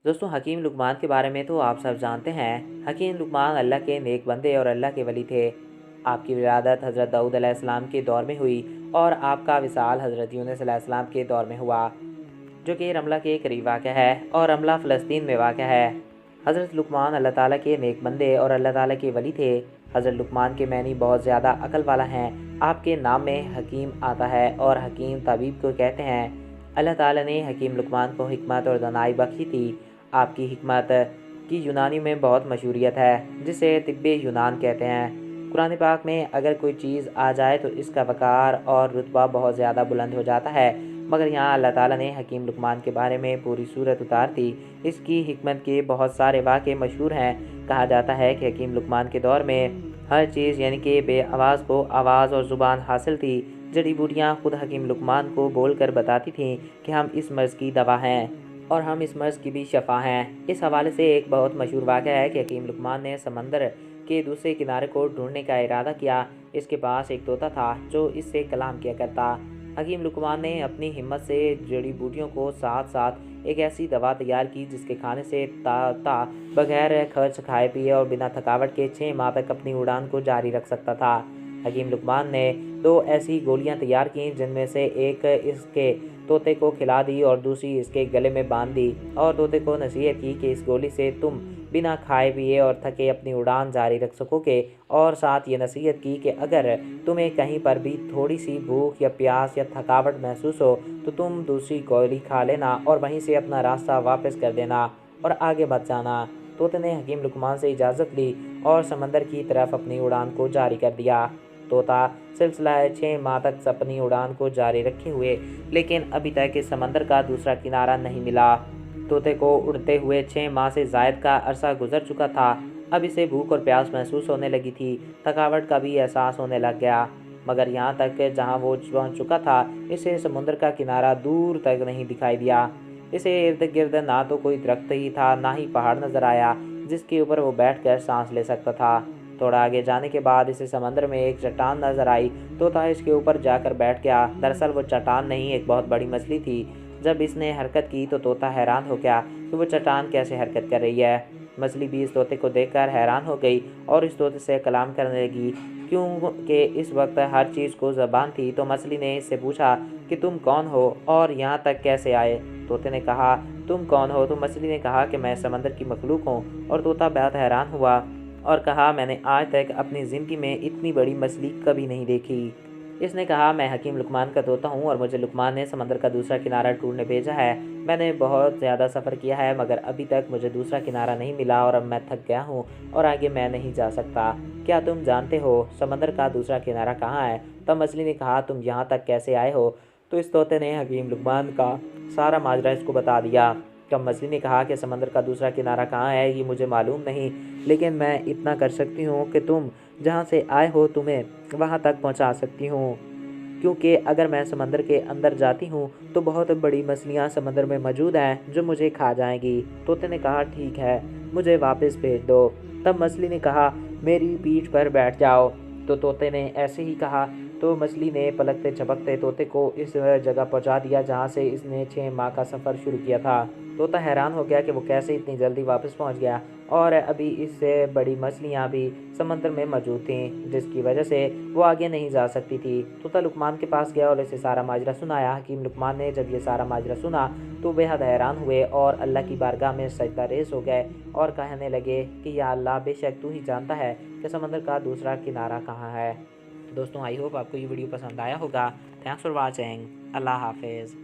دوستوں حکیم لقمان کے بارے میں تو آپ سب جانتے ہیں۔ حکیم لقمان اللہ کے نیک بندے اور اللہ کے ولی تھے۔ آپ کی ولادت حضرت داؤد علیہ السلام کے دور میں ہوئی اور آپ کا وصال حضرت یونس علیہ السلام کے دور میں ہوا، جو کہ رملہ کے قریب واقع ہے اور رملہ فلسطین میں واقع ہے۔ حضرت لقمان اللہ تعالیٰ کے نیک بندے اور اللہ تعالیٰ کے ولی تھے۔ حضرت لقمان کے معنی بہت زیادہ عقل والا ہیں۔ آپ کے نام میں حکیم آتا ہے اور حکیم طبیب کو کہتے ہیں۔ اللہ تعالیٰ نے حکیم لقمان کو حکمت اور دانائی بخشی تھی۔ آپ کی حکمت کی یونانی میں بہت مشہوریت ہے، جسے طب یونان کہتے ہیں۔ قرآن پاک میں اگر کوئی چیز آ جائے تو اس کا وقار اور رتبہ بہت زیادہ بلند ہو جاتا ہے، مگر یہاں اللہ تعالیٰ نے حکیم لقمان کے بارے میں پوری صورت اتار دی۔ اس کی حکمت کے بہت سارے واقعے مشہور ہیں۔ کہا جاتا ہے کہ حکیم لقمان کے دور میں ہر چیز یعنی کہ بے آواز کو آواز اور زبان حاصل تھی۔ جڑی بوٹیاں خود حکیم لقمان کو بول کر بتاتی تھیں کہ ہم اس مرض کی دوا ہیں اور ہم اس مرض کی بھی شفا ہیں۔ اس حوالے سے ایک بہت مشہور واقعہ ہے کہ حکیم لقمان نے سمندر کے دوسرے کنارے کو ڈھونڈنے کا ارادہ کیا۔ اس کے پاس ایک طوطا تھا جو اس سے کلام کیا کرتا۔ حکیم لقمان نے اپنی ہمت سے جڑی بوٹیوں کو ساتھ ساتھ ایک ایسی دوا تیار کی جس کے کھانے سے طوطا بغیر خرچ کھائے پیے اور بنا تھکاوٹ کے 6 ماہ تک اپنی اڑان کو جاری رکھ سکتا تھا۔ حکیم لقمان نے 2 ایسی گولیاں تیار کیں جن میں سے ایک اس کے طوطے کو کھلا دی اور دوسری اس کے گلے میں باندھ دی، اور طوطے کو نصیحت کی کہ اس گولی سے تم بنا کھائے پیے اور تھکے اپنی اڑان جاری رکھ سکو گے، اور ساتھ یہ نصیحت کی کہ اگر تمہیں کہیں پر بھی تھوڑی سی بھوک یا پیاس یا تھکاوٹ محسوس ہو تو تم دوسری گولی کھا لینا اور وہیں سے اپنا راستہ واپس کر دینا اور آگے مت جانا۔ طوطے نے حکیم لقمان سے اجازت لی اور سمندر کی طرف اپنی اڑان کو جاری کر دیا۔ طوطا سلسلہ 6 ماہ تک اپنی اڑان کو جاری رکھے ہوئے، لیکن ابھی تک اس سمندر کا دوسرا کنارہ نہیں ملا۔ طوطے کو اڑتے ہوئے 6 ماہ سے زائد کا عرصہ گزر چکا تھا۔ اب اسے بھوک اور پیاس محسوس ہونے لگی تھی، تھکاوٹ کا بھی احساس ہونے لگ گیا، مگر یہاں تک جہاں وہ پہنچ چکا تھا اسے سمندر کا کنارہ دور تک نہیں دکھائی دیا۔ اسے ارد گرد نہ تو کوئی درخت ہی تھا نہ ہی پہاڑ نظر آیا جس کے اوپر وہ بیٹھ کر سانس لے سکتا تھا۔ تھوڑا آگے جانے کے بعد اسے سمندر میں ایک چٹان نظر آئی۔ طوطا اس کے اوپر جا کر بیٹھ گیا۔ دراصل وہ چٹان نہیں، ایک بہت بڑی مچھلی تھی۔ جب اس نے حرکت کی تو طوطا حیران ہو گیا کہ وہ چٹان کیسے حرکت کر رہی ہے۔ مچھلی بھی اس طوطے کو دیکھ کر حیران ہو گئی اور اس طوطے سے کلام کرنے لگی۔ کیونکہ اس وقت ہر چیز کو زبان تھی تو مچھلی نے اس سے پوچھا کہ تم کون ہو اور یہاں تک کیسے آئے؟ طوطے نے کہا تم کون ہو؟ تو مچھلی نے کہا کہ میں سمندر کی مخلوق ہوں، اور طوطا بہت حیران ہوا اور کہا میں نے آج تک اپنی زندگی میں اتنی بڑی مچھلی کبھی نہیں دیکھی۔ اس نے کہا میں حکیم لقمان کا طوطا ہوں اور مجھے لقمان نے سمندر کا دوسرا کنارہ ڈھونڈنے بھیجا ہے۔ میں نے بہت زیادہ سفر کیا ہے مگر ابھی تک مجھے دوسرا کنارہ نہیں ملا اور اب میں تھک گیا ہوں اور آگے میں نہیں جا سکتا۔ کیا تم جانتے ہو سمندر کا دوسرا کنارہ کہاں ہے؟ تب مچھلی نے کہا تم یہاں تک کیسے آئے ہو؟ تو اس طوطے نے حکیم لقمان کا سارا ماجرا اس کو بتا دیا۔ تب مچھلی نے کہا کہ سمندر کا دوسرا کنارہ کہاں ہے یہ مجھے معلوم نہیں، لیکن میں اتنا کر سکتی ہوں کہ تم جہاں سے آئے ہو تمہیں وہاں تک پہنچا سکتی ہوں، کیونکہ اگر میں سمندر کے اندر جاتی ہوں تو بہت بڑی مچھلیاں سمندر میں موجود ہیں جو مجھے کھا جائیں گی۔ طوطے نے کہا ٹھیک ہے، مجھے واپس بھیج دو۔ تب مچھلی نے کہا میری پیٹھ پر بیٹھ جاؤ۔ تو طوطے نے ایسے ہی کہا تو مچھلی نے پلکتے جھپکتے طوطے کو اس جگہ پہنچا دیا جہاں سے اس نے 6 ماہ کا سفر شروع کیا تھا۔ طوطا حیران ہو گیا کہ وہ کیسے اتنی جلدی واپس پہنچ گیا، اور ابھی اس سے بڑی مچھلیاں بھی سمندر میں موجود تھیں جس کی وجہ سے وہ آگے نہیں جا سکتی تھی۔ طوطا لقمان کے پاس گیا اور اسے سارا ماجرا سنایا۔ حکیم لقمان نے جب یہ سارا ماجرا سنا تو بے حد حیران ہوئے اور اللہ کی بارگاہ میں سجدہ ریز ہو گئے اور کہنے لگے کہ یا اللہ بے شک تو ہی جانتا ہے کہ سمندر کا دوسرا کنارہ کہاں ہے۔ دوستوں آئی ہوپ آپ کو یہ ویڈیو پسند آیا ہوگا۔ Thanks for watching. اللہ حافظ۔